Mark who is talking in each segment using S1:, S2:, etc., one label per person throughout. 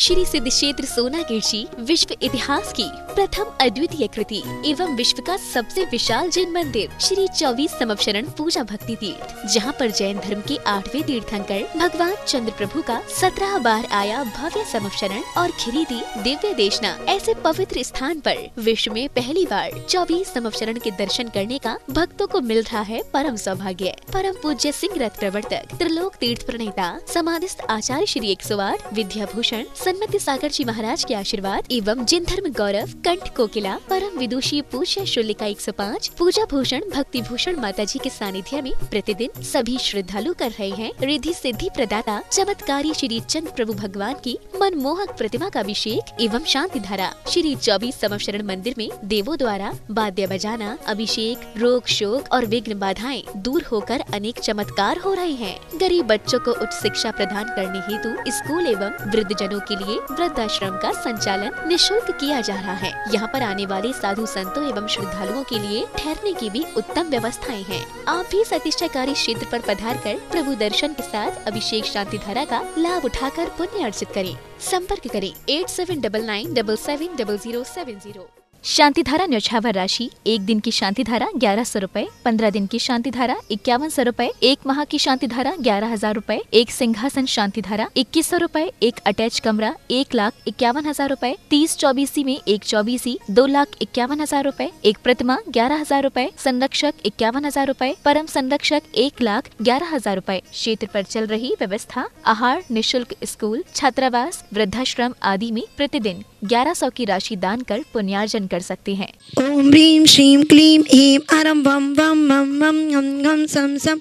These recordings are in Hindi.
S1: श्री सिद्ध क्षेत्र सोनागिर जी विश्व इतिहास की प्रथम अद्वितीय कृति एवं विश्व का सबसे विशाल जैन मंदिर श्री 24 समवशरण पूजा भक्ति तीर्थ, जहां पर जैन धर्म के 8वें तीर्थंकर भगवान चंद्र प्रभु का 17 बार आया भव्य समवशरण और खिरीदी दिव्य देशना ऐसे पवित्र स्थान पर विश्व में पहली बार 24 समवशरण के दर्शन करने का भक्तों को मिल रहा है परम सौभाग्य। परम पूज्य सिंह रथ प्रवर्तक त्रिलोक तीर्थ प्रणेता समाधिस्थ आचार्य श्री 108 विद्याभूषण सन्मति सागर जी महाराज के आशीर्वाद एवं जिन धर्म गौरव कंठ कोकिला परम विदुषी पूज्य शुल्लिका 105 पूजा भूषण भक्ति भूषण माता जी के सानिध्य में प्रतिदिन सभी श्रद्धालु कर रहे हैं रिद्धि सिद्धि प्रदाता चमत्कारी श्री चंद्र प्रभु भगवान की मनमोहक प्रतिमा का अभिषेक एवं शांति धारा। श्री 24 समवशरण मंदिर में देवों द्वारा वाद्य बजाना, अभिषेक, रोग शोक और विघ्न बाधाएं दूर होकर अनेक चमत्कार हो रहे हैं। गरीब बच्चों को उच्च शिक्षा प्रदान करने हेतु स्कूल एवं वृद्धजनों के लिए वृद्धाश्रम का संचालन निःशुल्क किया जा रहा है। यहाँ पर आने वाले साधु संतों एवं श्रद्धालुओं के लिए ठहरने की भी उत्तम व्यवस्थाएं हैं। आप भी इस अतिशयकारी क्षेत्र पर पधार कर प्रभु दर्शन के साथ अभिषेक शांति धारा का लाभ उठाकर पुण्य अर्जित करें। संपर्क करें 8799770070। शांति धारा न्यौछावर राशि 1 दिन की शांति धारा 1100 रूपए, 15 दिन की शांति धारा 5100 रूपए, 1 माह की शांति धारा 11,000 रूपए, 1 सिंहासन शांति धारा 2100 रूपए, 1 अटैच कमरा 1,51,000 रूपए, 30 चौबीसी में 1 चौबीसी 2,51,000 रूपए, 1 प्रतिमा 11,000 रूपए, संरक्षक 51,000 रूपए, परम संरक्षक 1,11,000 रूपए। क्षेत्र पर चल रही व्यवस्था आहार निःशुल्क स्कूल छात्रावास वृद्धाश्रम आदि में प्रतिदिन 1100 की राशि दान कर पुण्यार्जन कर सकते हैं।
S2: ओम ह्रीं श्रीं क्लीं ऐं आरं वं वं मं मं गं गं सं सं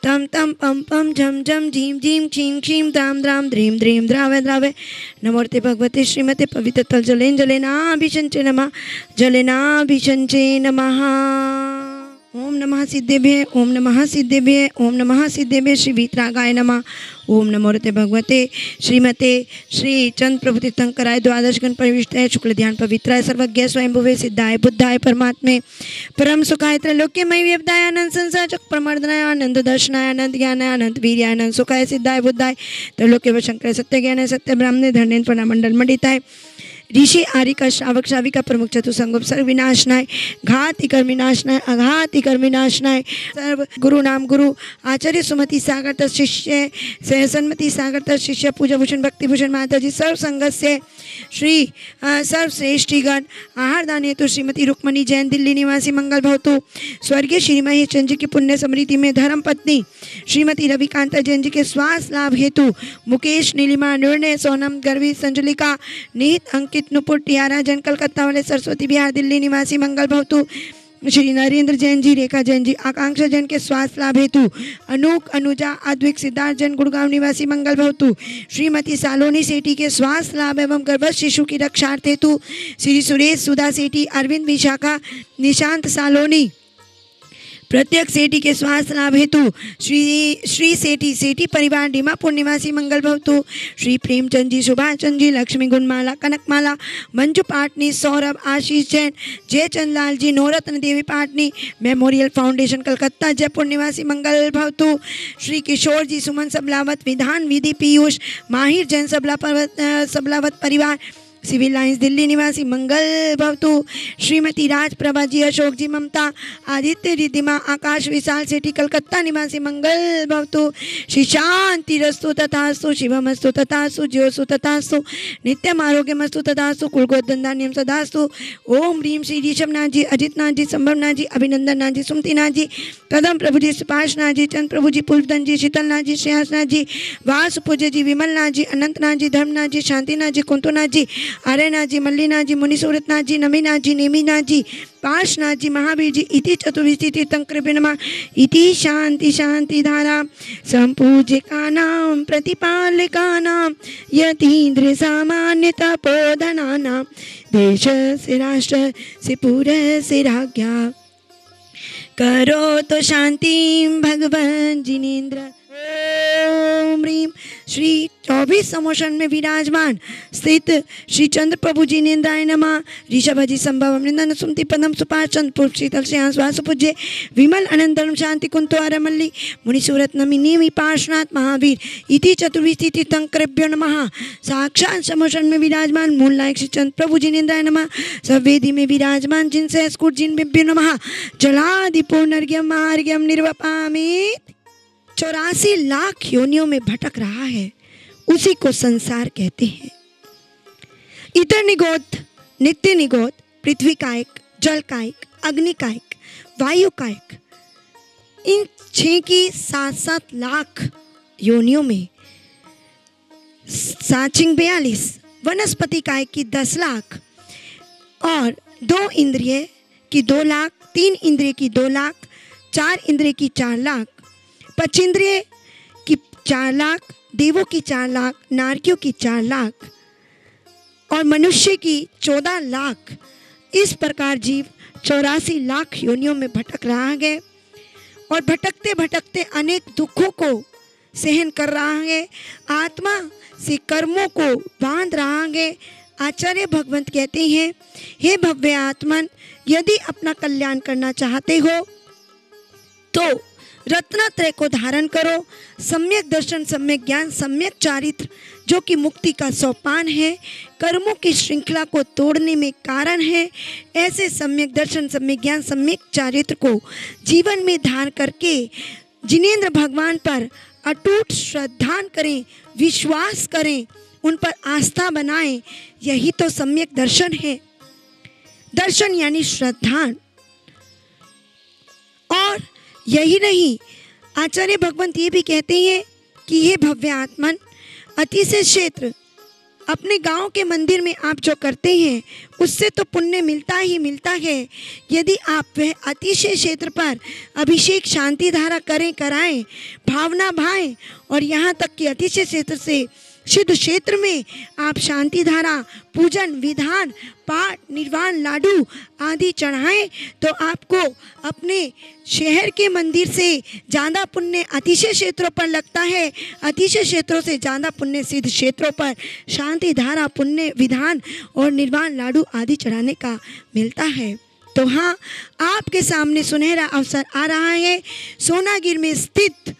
S2: तं तं पं पं झं झं झीं झीं क्षीं क्षीं द्रां द्रां द्रीं द्रीं द्रावय द्रावय। नमोऽर्ते भगवते श्रीमते पवित्रतल जलेनाभिषञ्चे नमः जलेनाभिषञ्चे नमः। ओम नमः सिद्धेभ्य ओम नमः सिद्धेभ्य ओम नमः सिद्धेभ्य श्री वीतरागाय नमः। ओम नमोऽर्ते भगवते श्रीमते श्री चंद्र प्रभु तीर्थंकराय द्वादश गण प्रविष्टाय शुक्ल ध्यान पवित्राय सर्वज्ञ स्वयंभुवे सिद्धाय बुद्धाय परमात्मे परम सुखाय त्रैलोक्यमय व्यवदाय आनंद संसार चक प्रमर्दनाय आनंद दर्शनाय आनंद ज्ञानाय आनंद वीर्याय आनंद सुखाय सिद्धाय बुद्धाय त्रैलोक्य शंकर सत्य ज्ञानाय सत्य ब्राह्मणे धर्मेन्द्र प्रणामंडल मंडिताय ऋषि आरिका श्रावक श्राविका प्रमुख चतुसंगम सर्व विनाशनाय घात इकर विनाशनाय अघात इकर विनाशनाय सर्व गुरु नाम गुरु आचार्य सुमति सागर शिष्य सन्मति सागर शिष्य पूजा भूषण भक्ति भूषण माता जी सर्व संगस्य श्री सर्वश्रेष्ठीगण आहार दान हेतु श्रीमती रुक्मणी जैन दिल्ली निवासी मंगल भवतु। स्वर्गीय श्री महेश चंद्र जी की पुण्य स्मृति में धर्म पत्नी श्रीमती रविकांता जैन जी के स्वास्थ्य लाभ हेतु मुकेश नीलिमा निर्णय सोनम गर्वी संजुलिका निहित अंकित नुपुर टियारा जैन कलकत्ता वाले सरस्वती बिहार दिल्ली निवासी मंगल भवतु। श्री नरेंद्र जैन जी रेखा जैन जी आकांक्षा जैन के स्वास्थ्य लाभ हेतु अनूक अनुजा अद्विक सिद्धार्थ जैन गुड़गांव निवासी मंगल भवतु। श्रीमती सालोनी सेठी के स्वास्थ्य लाभ एवं गर्भस्थ शिशु की रक्षार्थ हेतु श्री सुरेश सुधा सेठी अरविंद विशाखा निशांत सालोनी प्रत्येक सेठी के स्वास्थ्य लाभ हेतु श्री सेठी परिवार डीमापुर निवासी मंगल भवतु। श्री प्रेमचंद जी सुभाष चंद जी लक्ष्मी गुणमाला कनकमाला मंजू पाटनी सौरभ आशीष जैन जयचंद लाल जी नवरत्न देवी पाटनी मेमोरियल फाउंडेशन कलकत्ता जयपुर निवासी मंगल भवतु। श्री किशोर जी सुमन सबलावत विधान विधि पीयूष माहिर जैन सबलावत परिवार सिविल लाइंस दिल्ली निवासी मंगल भवतु। श्रीमती राजप्रभा जी अशोक जी ममता आदित्य रिद्धिमा आकाश विशाल सेठी कलकत्ता निवासी मंगल भवतु। श्री शांति रस्तु तथास्तु शिवमस्तु तथास्तु ज्योस्तु तथास्तु नित्यम आरोग्यमस्तु तथास्तु कुलगोधनधान्यम सदास्तु। ओम ह्रीं श्री ऋषभनाथ जी अजितनाथ जी संभवनाथ जी अभिनंदन नाथ जी सुमतिनाथ जी कदम प्रभु जी सुभाषनाथ जी चंद्र प्रभु जी पुष्पधन जी शीतलनाथ जी श्रेयासनाथ जी वासु पूज्य जी विमलनाथ जी अनंतनाथ जी धर्मनाथ जी शांतिनाथ जी कुंतुनाथ जी आर्यनाथ जी मल्लीनाथ जी मुनिसूरतनाथ जी नमीनाथ जी नेमीनाथ जी पार्शनाथ जी महावीर जी इति चतुर्विधि तीर्थंकरेभ्यो नमः। इति शांति शांति धारा संपूज्यकानां प्रतिपालकानां यतीन्द्र सामान्य तपोधनानां देश से राष्ट्र से पूर्व से राज्ञा करो तो शांति भगवान जिनेन्द्र। ओम ह्रीं श्री 24 समोशन में विराजमान स्थित श्री चंद्र प्रभु जी नेन्द्राय नमः। ऋषभजी संभव अमृंदन सुमति पदम सुपार चंद्र पुरुष शीतल श्याम स्वास पूज्य विमल अनंतरम शांति कुंतो अरमल्ली मुनिसूरत नमिनी विपार्श्वनाथ महावीर इति चतुर्विश तीर्थंकरेभ्यो नमः। साक्षात समोशन में विराजमान मूल नायक श्री चंद्र प्रभु जी नेन्द्राय नमः। सवेदी में विराजमान जिनसे स्कुट जिनभ्यो नमः। जलादि पुनर्घ्यम मार्ग्यम निर्वपामित 84 लाख योनियों में भटक रहा है, उसी को संसार कहते हैं। इतर निगोद, नित्य निगोद, पृथ्वी कायक, जल कायक, अग्नि कायक, वायु कायक, इन 6 की 7-7 लाख योनियों में साचिंग 42, वनस्पति कायक की 10 लाख और 2 इंद्रिय की 2 लाख, 3 इंद्रिय की 2 लाख, 4 इंद्रिय की 4 लाख, 5 इंद्रिय की 4 लाख, देवों की 4 लाख, नारकियों की 4 लाख और मनुष्य की 14 लाख। इस प्रकार जीव 84 लाख योनियों में भटक रहा है और भटकते भटकते अनेक दुखों को सहन कर रहा है, आत्मा से कर्मों को बांध रहा है। आचार्य भगवंत कहते हैं, हे भव्य आत्मन, यदि अपना कल्याण करना चाहते हो तो रत्नत्रय को धारण करो। सम्यक दर्शन, सम्यक ज्ञान, सम्यक चारित्र जो कि मुक्ति का सोपान है, कर्मों की श्रृंखला को तोड़ने में कारण है, ऐसे सम्यक दर्शन, सम्यक ज्ञान, सम्यक चारित्र को जीवन में धारण करके जिनेंद्र भगवान पर अटूट श्रद्धा करें, विश्वास करें, उन पर आस्था बनाएं। यही तो सम्यक दर्शन है। दर्शन यानी श्रद्धा। और यही नहीं, आचार्य भगवंत ये भी कहते हैं कि हे भव्य आत्मन, अतिशय क्षेत्र अपने गांव के मंदिर में आप जो करते हैं उससे तो पुण्य मिलता ही मिलता है। यदि आप वह अतिशय क्षेत्र पर अभिषेक शांति धारा कराएं, भावना भाएं और यहाँ तक कि अतिशय क्षेत्र से सिद्ध क्षेत्र में आप शांति धारा, पूजन, विधान, पाठ, निर्वाण लाडू आदि चढ़ाएं तो आपको अपने शहर के मंदिर से ज़्यादा पुण्य अतिशय क्षेत्रों पर लगता है। अतिशय क्षेत्रों से ज़्यादा पुण्य सिद्ध क्षेत्रों पर शांति धारा, पुण्य, विधान और निर्वाण लाडू आदि चढ़ाने का मिलता है। तो हाँ, आपके सामने सुनहरा अवसर आ रहा है। सोनागिर में स्थित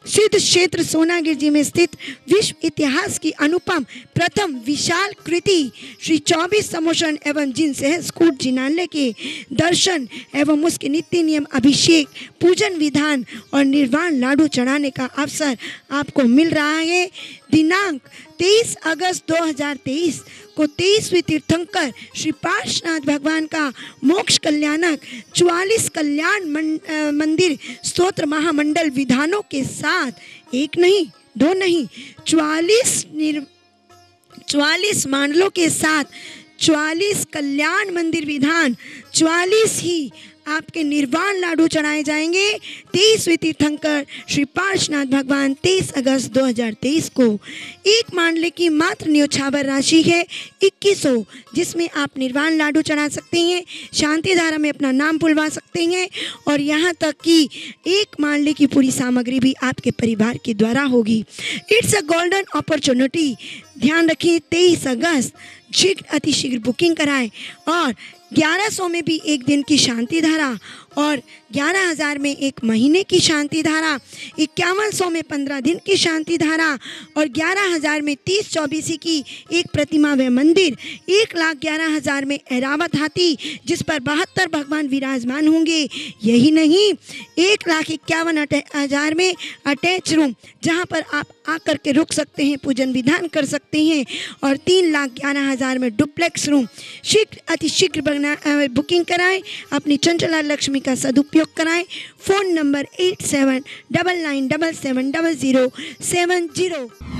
S2: सिद्ध क्षेत्र सोनागिर जी में स्थित विश्व इतिहास की अनुपम प्रथम विशाल कृति श्री 24 समोशन एवं जिन सहस्कूट जिनालय के दर्शन एवं उसके नित्य नियम अभिषेक, पूजन, विधान और निर्वाण लाडू चढ़ाने का अवसर आपको मिल रहा है। दिनांक 23 अगस्त 2023 को 23वें तीर्थंकर श्री पार्श्वनाथ भगवान का मोक्ष कल्याणक 44 कल्याण मंदिर स्तोत्र महामंडल विधानों के साथ, एक नहीं, दो नहीं, 44 मंडलों के साथ 44 कल्याण मंदिर विधान, 44 ही आपके निर्वाण लाडू चढ़ाए जाएंगे। 23वें तीर्थंकर श्री पार्श्वनाथ भगवान 23 अगस्त 2023 को। एक मांडले की मात्र न्योछावर राशि है 2100, जिसमें आप निर्वाण लाडू चढ़ा सकते हैं, शांति धारा में अपना नाम बुलवा सकते हैं और यहाँ तक कि एक मांडले की पूरी सामग्री भी आपके परिवार के द्वारा होगी। It's a golden opportunity. ध्यान रखिए, 23 अगस्त शीघ्र अतिशीघ्र बुकिंग कराएं और 1100 में भी एक दिन की शांति धारा और 11,000 में एक महीने की शांति धारा, 5100 में 15 दिन की शांति धारा और 11,000 में 30-24 की एक प्रतिमा व मंदिर, 1,11,000 में ऐरावत हाथी जिस पर 72 भगवान विराजमान होंगे। यही नहीं, 1,51,000 में अटैच रूम जहां पर आप आकर के रुक सकते हैं, पूजन विधान कर सकते हैं और 3,11,000 में डुप्लेक्स रूम। शीघ्र अतिशीघ्र बुकिंग कराएं, अपनी चंचला लक्ष्मी का सदुपयोग कराएं। Phone number 8799770070।